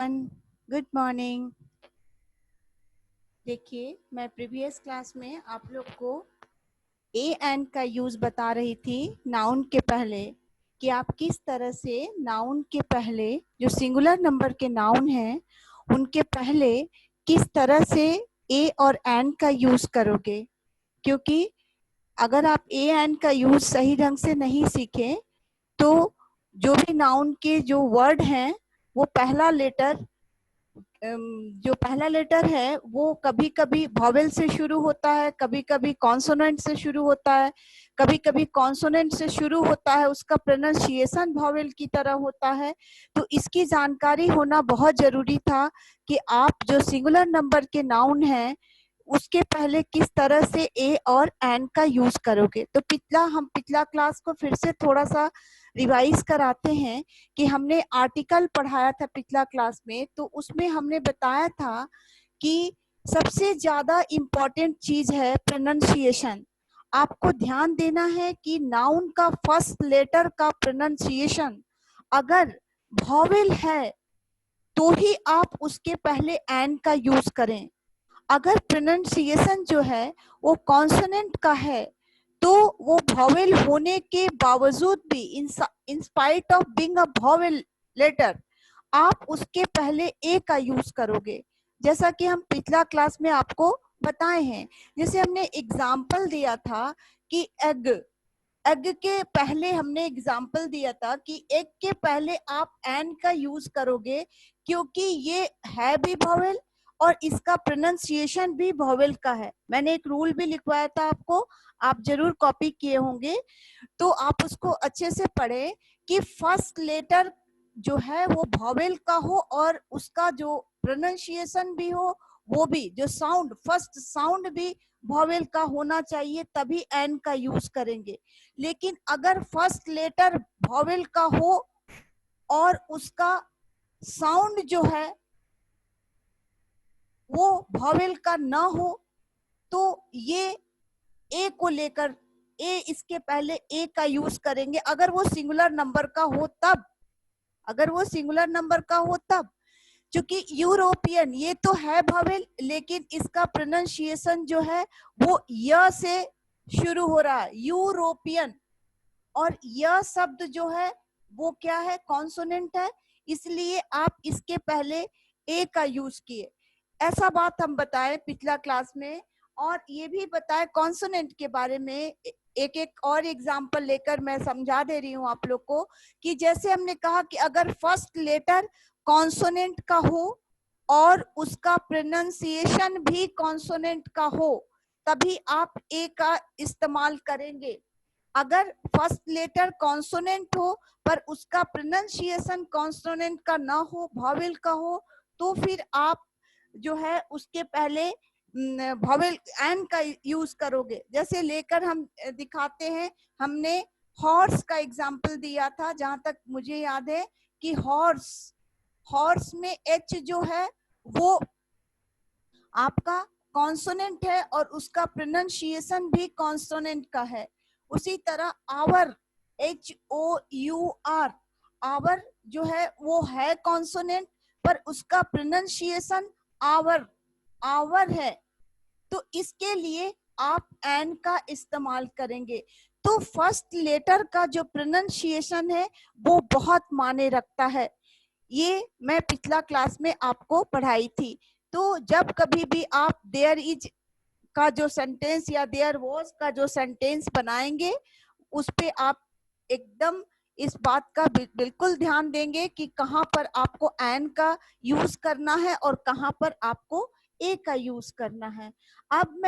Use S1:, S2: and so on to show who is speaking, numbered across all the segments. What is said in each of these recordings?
S1: Good morning. देखिए, मैं previous class में आप लोग को ए एंड का यूज बता रही थी नाउन के पहले, कि आप किस तरह से नाउन के पहले जो सिंगुलर नंबर के नाउन हैं उनके पहले किस तरह से ए और एंड का यूज करोगे। क्योंकि अगर आप ए एंड का यूज सही ढंग से नहीं सीखे तो जो भी नाउन के जो वर्ड हैं वो जो पहला लेटर है वो कभी कभी वॉवेल से शुरू होता है, कभी कभी कॉन्सोनेंट से शुरू होता है, कभी कभी कॉन्सोनेंट से शुरू होता है, उसका प्रोनाउंसिएशन वॉवेल की तरह होता है। तो इसकी जानकारी होना बहुत जरूरी था कि आप जो सिंगुलर नंबर के नाउन हैं उसके पहले किस तरह से ए और एंड का यूज करोगे। तो पिछला क्लास को फिर से थोड़ा सा रिवाइज कराते हैं कि हमने आर्टिकल पढ़ाया था पिछला क्लास में। तो उसमें हमने बताया था कि सबसे ज्यादा इम्पोर्टेंट चीज है प्रोनाउंसिएशन। आपको ध्यान देना है कि नाउन का फर्स्ट लेटर का प्रोनाउंसिएशन अगर वॉवेल है तो ही आप उसके पहले एंड का यूज करें। अगर प्रोनाउंसिएशन जो है वो कॉन्सोनेंट का है तो वो वॉवेल होने के बावजूद भी in spite of being a vowel letter आप उसके पहले ए का यूज करोगे। जैसा कि हम पिछला क्लास में आपको बताए हैं, जैसे हमने एग्जाम्पल दिया था कि एग, एग के पहले हमने एग्जाम्पल दिया था कि एग के पहले आप एंड का यूज करोगे क्योंकि ये है भी वॉवेल और इसका प्रोनाउंसिएशन भी वॉवेल का है। मैंने एक रूल भी लिखवाया था आपको, आप जरूर कॉपी किए होंगे, तो आप उसको अच्छे से पढ़े कि फर्स्ट लेटर जो है वो वॉवेल का हो और उसका जो प्रोनाउंसिएशन भी हो, वो भी जो साउंड फर्स्ट साउंड भी वॉवेल का होना चाहिए, तभी एन का यूज करेंगे। लेकिन अगर फर्स्ट लेटर वॉवेल का हो और उसका साउंड जो है वो वॉवेल का ना हो तो ये ए को लेकर ए इसके पहले ए का यूज करेंगे अगर वो सिंगुलर नंबर का हो तब, अगर वो सिंगुलर नंबर का हो तब। क्योंकि यूरोपियन ये तो है वॉवेल लेकिन इसका प्रोनाउंसिएशन जो है वो य से शुरू हो रहा है, यूरोपियन, और य शब्द जो है वो क्या है, कॉन्सोनेंट है, इसलिए आप इसके पहले ए का यूज किए। ऐसा बात हम बताए पिछला क्लास में, और ये भी बताए कॉन्सोनेंट के बारे में। एक एक और एग्जांपल लेकर मैं समझा दे रही हूँ आप लोग को कि जैसे हमने कहा कि अगर फर्स्ट लेटर कॉन्सोनेंट का हो और उसका प्रोनाउंसिएशन भी कॉन्सोनेंट का हो तभी आप ए का इस्तेमाल करेंगे। अगर फर्स्ट लेटर कॉन्सोनेंट हो पर उसका प्रोनाउंसिएशन कॉन्सोनेंट का ना हो, वॉवेल का हो, तो फिर आप जो है उसके पहले वॉवेल एन का यूज करोगे। जैसे लेकर हम दिखाते हैं, हमने हॉर्स का एग्जाम्पल दिया था, जहां तक मुझे याद है कि हॉर्स, हॉर्स में एच जो है वो आपका कॉन्सोनेंट है और उसका प्रोनाउंसिएशन भी कॉन्सोनेंट का है। उसी तरह आवर, HOUR, आवर जो है वो है कॉन्सोनेंट पर उसका प्रोनाउंसिएशन आवर, आवर है, तो इसके लिए आप एन का इस्तेमाल करेंगे। तो फर्स्ट लेटर का जो प्रोनाउंसिएशन है वो बहुत मायने रखता है, ये मैं पिछला क्लास में आपको पढ़ाई थी। तो जब कभी भी आप देयर इज का जो सेंटेंस या देयर वाज का जो सेंटेंस बनाएंगे उस पे आप एकदम इस बात का बिल्कुल ध्यान देंगे कि कहाँ पर आपको एन का यूज करना है और कहाँ पर आपको ए का यूज करना है। अब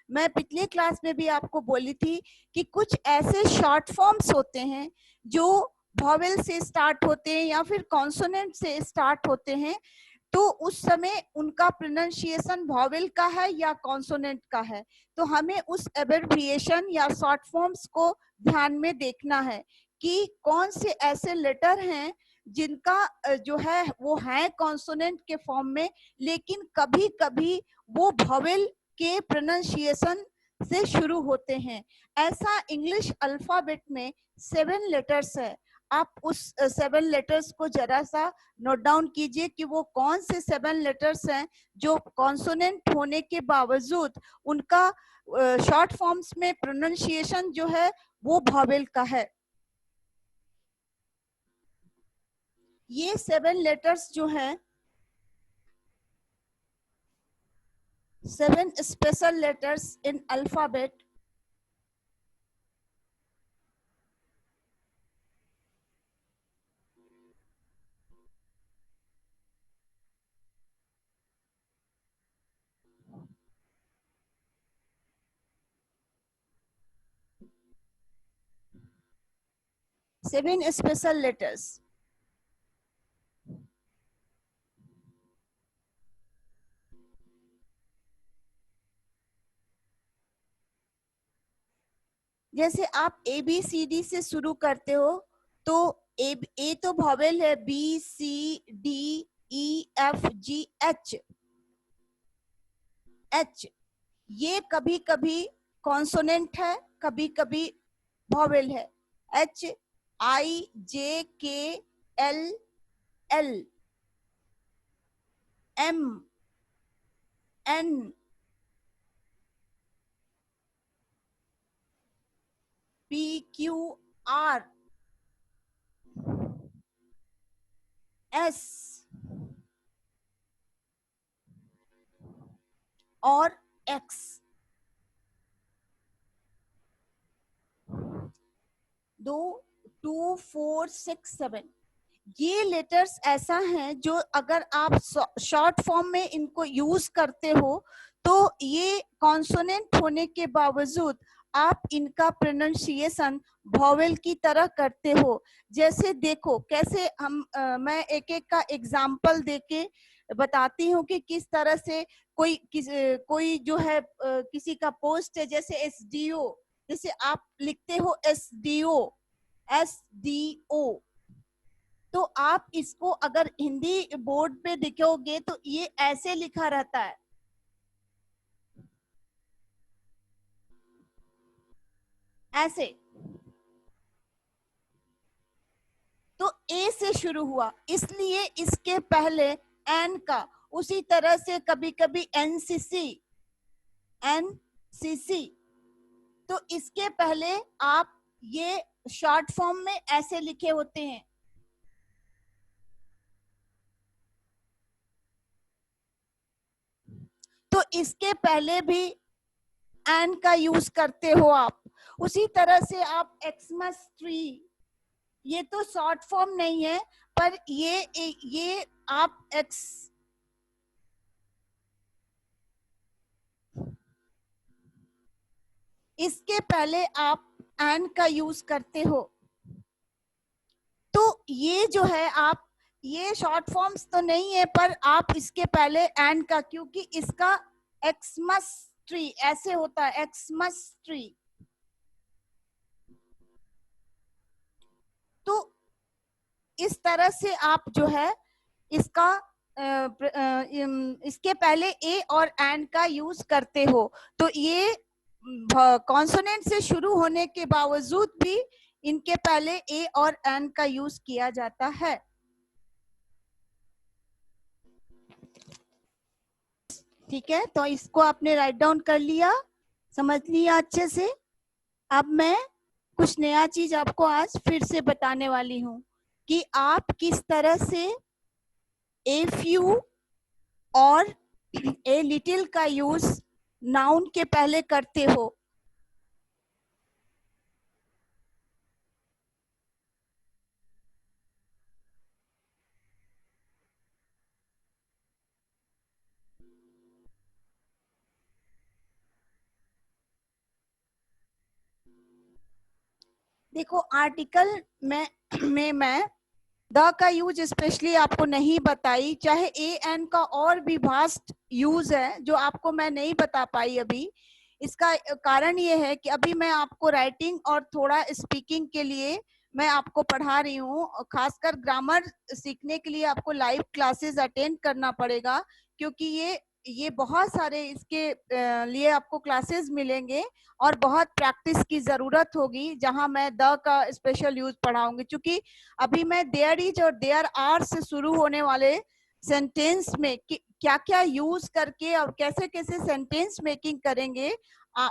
S1: मैं पिछले क्लास में भी आपको बोली थी कि कुछ ऐसे शॉर्ट फॉर्म्स होते हैं जो वॉवेल से स्टार्ट होते हैं या फिर कॉन्सोनेंट से स्टार्ट होते हैं, तो उस समय उनका प्रोनाउंसिएशन वॉवेल का है या कॉन्सोनेंट का है। तो हमें उस एब्रिविएशन या शॉर्ट फॉर्म्स को ध्यान में देखना है कि कौन से ऐसे लेटर हैं जिनका जो है वो है कॉन्सोनेंट के फॉर्म में लेकिन कभी कभी वो वॉवेल के प्रोनाउंसिएशन से शुरू होते हैं। ऐसा इंग्लिश अल्फाबेट में 7 लेटर्स है। आप उस 7 लेटर्स को जरा सा नोट डाउन कीजिए कि वो कौन से 7 लेटर्स हैं जो कॉन्सोनेंट होने के बावजूद उनका शॉर्ट फॉर्म्स में प्रोनाउंसिएशन जो है वो वॉवेल का है। ये 7 लेटर्स जो हैं, 7 special letters in alphabet, seven special letters. जैसे आप ए बी सी डी से शुरू करते हो तो ए तो वॉवेल है, B C D E F G H. H ये कभी कभी कॉन्सोनेंट है, कभी कभी वॉवेल है। H I J K L L M N P Q R S और एक्स। 2 2 4 6 7 ये लेटर्स ऐसा हैं जो अगर आप शॉर्ट फॉर्म में इनको यूज करते हो तो ये कॉन्सोनेंट होने के बावजूद आप इनका प्रोनाउंसिएशन वॉवेल की तरह करते हो। जैसे देखो कैसे हम मैं एक एक का एग्जाम्पल देके बताती हूँ कि किस तरह से कोई जो है किसी का पोस्ट है, जैसे एसडीओ, जैसे आप लिखते हो एसडीओ, एसडीओ, तो आप इसको अगर हिंदी बोर्ड पे लिखोगे तो ये ऐसे लिखा रहता है, ऐसे। तो ए से शुरू हुआ इसलिए इसके पहले एन का, उसी तरह से कभी कभी एनसीसी, एनसीसी, तो इसके पहले आप ये शॉर्ट फॉर्म में ऐसे लिखे होते हैं। तो इसके पहले भी एन का यूज करते हो आप। उसी तरह से आप एक्समस ट्री, ये तो शॉर्ट फॉर्म नहीं है पर ये आप एक्स, इसके पहले आप एन का यूज करते हो। तो ये जो है आप, ये शॉर्ट फॉर्म्स तो नहीं है पर आप इसके पहले एन का, क्योंकि इसका एक्समस ट्री ऐसे होता है, एक्समस ट्री। तो इस तरह से आप जो है इसका इसके पहले ए और एन का यूज करते हो। तो ये कॉन्सोनेंट से शुरू होने के बावजूद भी इनके पहले ए और एन का यूज किया जाता है। ठीक है, तो इसको आपने राइट डाउन कर लिया, समझ लिया अच्छे से। अब मैं कुछ नया चीज आपको आज फिर से बताने वाली हूँ कि आप किस तरह से ए फ्यू और ए लिटिल का यूज नाउन के पहले करते हो। देखो आर्टिकल में मैं द का यूज स्पेशली आपको नहीं बताई, चाहे ए एन का और भी वास्ट यूज है जो आपको मैं नहीं बता पाई अभी। इसका कारण ये है कि अभी मैं आपको राइटिंग और थोड़ा स्पीकिंग के लिए मैं आपको पढ़ा रही हूँ। खासकर ग्रामर सीखने के लिए आपको लाइव क्लासेस अटेंड करना पड़ेगा, क्योंकि ये ये बहुत सारे इसके लिए आपको क्लासेस मिलेंगे और बहुत प्रैक्टिस की जरूरत होगी, जहां मैं द का स्पेशल यूज पढ़ाऊंगी। क्योंकि अभी मैं देयर इज और देयर आर से शुरू होने वाले सेंटेंस में क्या क्या यूज करके और कैसे कैसे सेंटेंस मेकिंग करेंगे,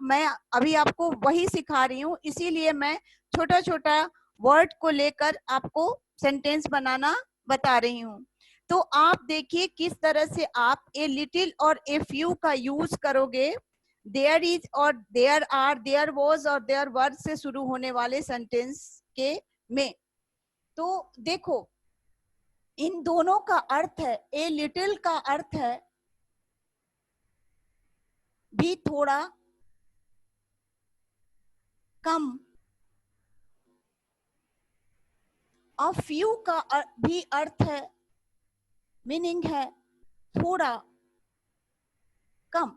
S1: मैं अभी आपको वही सिखा रही हूँ। इसीलिए मैं छोटा छोटा वर्ड को लेकर आपको सेंटेंस बनाना बता रही हूँ। तो आप देखिए किस तरह से आप ए लिटिल और ए फ्यू का यूज करोगे देयर इज और देयर आर, देयर वॉज और देयर वर से शुरू होने वाले सेंटेंस के में। तो देखो, इन दोनों का अर्थ है, ए लिटिल का अर्थ है भी थोड़ा कम, और फ्यू का भी अर्थ है, मीनिंग है थोड़ा कम।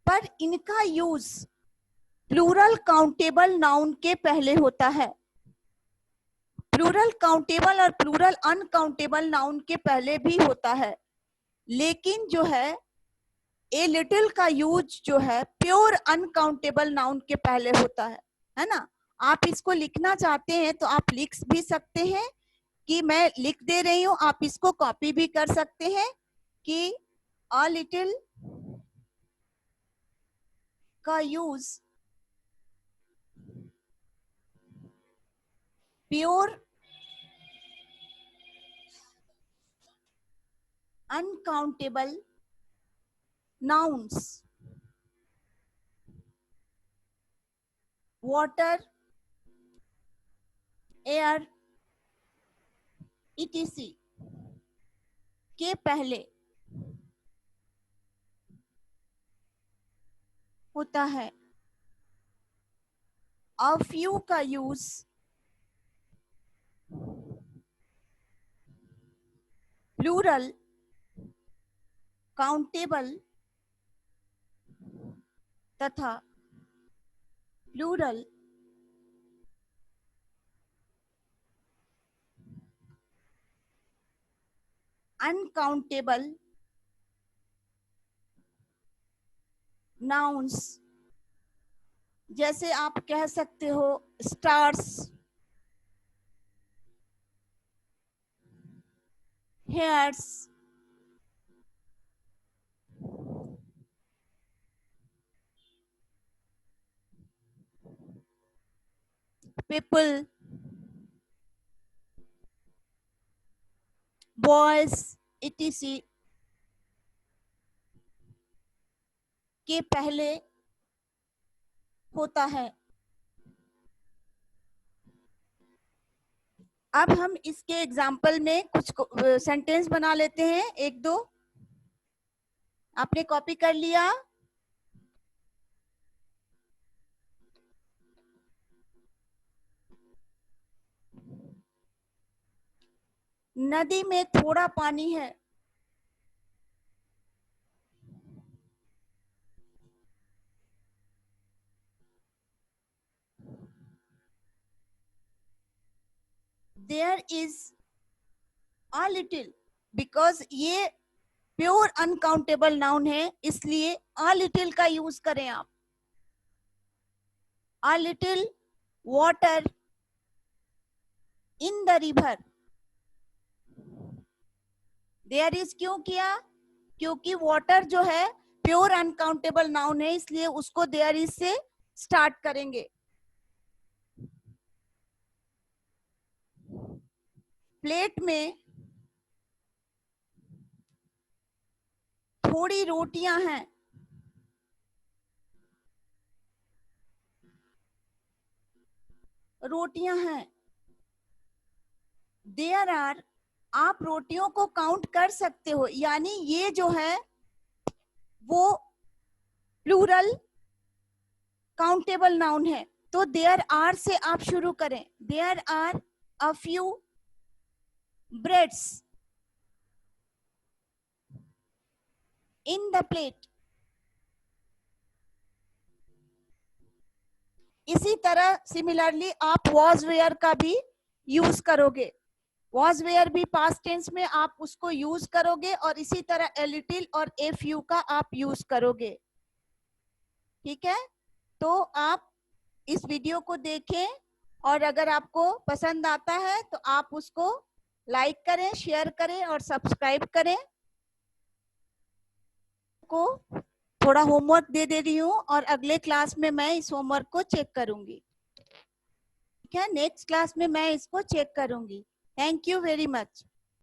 S1: पर इनका यूज प्लूरल काउंटेबल नाउन के पहले होता है। प्लूरल काउंटेबल और प्लूरल अनकाउंटेबल नाउन के पहले भी होता है, लेकिन जो है ए लिटिल का यूज जो है प्योर अनकाउंटेबल नाउन के पहले होता है ना। आप इसको लिखना चाहते हैं तो आप लिख भी सकते हैं, कि मैं लिख दे रही हूं, आप इसको कॉपी भी कर सकते हैं कि अ लिटिल का use pure uncountable nouns, water, air, etc के पहले होता है। अ फ्यू का यूज प्लूरल काउंटेबल तथा प्लूरल अनकाउंटेबल नाउन्स, जैसे आप कह सकते हो stars, hairs, people, boys, etc के पहले होता है। अब हम इसके एग्जाम्पल में कुछ सेंटेंस बना लेते हैं, एक दो। आपने कॉपी कर लिया? नदी में थोड़ा पानी है। There is a little, because ये प्योर अनकाउंटेबल नाउन है, इसलिए a little का यूज करें आप। A little water in the river। There is क्यों किया? क्योंकि वाटर जो है प्योर अनकाउंटेबल नाउन है, इसलिए उसको there is से स्टार्ट करेंगे। प्लेट में थोड़ी रोटियां हैं। रोटियां हैं। देयर आर, आप रोटियों को काउंट कर सकते हो, यानी ये जो है वो प्लूरल काउंटेबल नाउन है। तो देयर आर से आप शुरू करें। There are a few breads in the plate. इसी तरह सिमिलरली आप वॉज वेयर का भी यूज करोगे। वॉज वेयर भी पास्ट टेंस में आप उसको यूज करोगे और इसी तरह ए लिटिल और ए फ्यू का आप यूज करोगे। ठीक है, तो आप इस वीडियो को देखें और अगर आपको पसंद आता है तो आप उसको लाइक करें, शेयर करें और सब्सक्राइब करें। को थोड़ा होमवर्क दे रही हूँ और अगले क्लास में मैं इस होमवर्क को चेक करूंगी। ठीक है, नेक्स्ट क्लास में मैं इसको चेक करूंगी। Thank you very much.